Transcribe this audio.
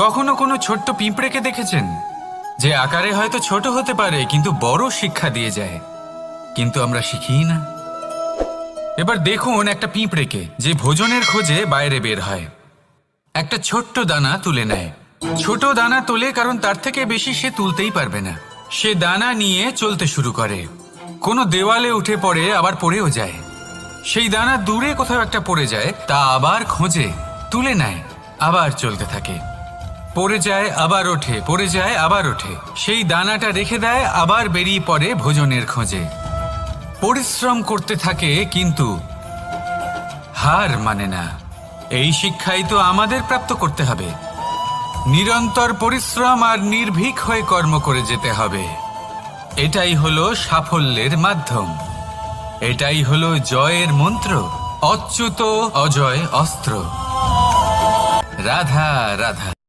কখনো কোনো ছোট্ট পিঁপড়েকে দেখেছেন, যে আকারে হয়তো ছোট হতে পারে কিন্তু বড় শিক্ষা দিয়ে যায়? কিন্তু আমরা শিখি না। এবার দেখুন একটা পিঁপড়েকে, যে ভোজনের খোঁজে বাইরে বের হয়। একটা ছোট্ট দানা তুলে নেয়। ছোট দানা তোলে কারণ তার থেকে বেশি সে তুলতেই পারবে না। সে দানা নিয়ে চলতে শুরু করে। কোনো দেওয়ালে উঠে পড়ে, আবার পড়েও যায়। সেই দানা দূরে কোথাও একটা পড়ে যায়, তা আবার খোঁজে, তুলে নেয়, আবার চলতে থাকে। পড়ে যায়, আবার ওঠে, পড়ে যায়, আবার ওঠে। সেই দানাটা রেখে দেয়, আবার বেরিয়ে পড়ে ভোজনের খোঁজে। পরিশ্রম করতে থাকে কিন্তু হার মানে না। এই শিক্ষাই তো আমাদের প্রাপ্ত করতে হবে। নিরন্তর পরিশ্রম আর নির্ভীক হয়ে কর্ম করে যেতে হবে। এটাই হলো সাফল্যের মাধ্যম। এটাই হলো জয়ের মন্ত্র। অচ্যুত অজয় অস্ত্র। রাধা রাধা।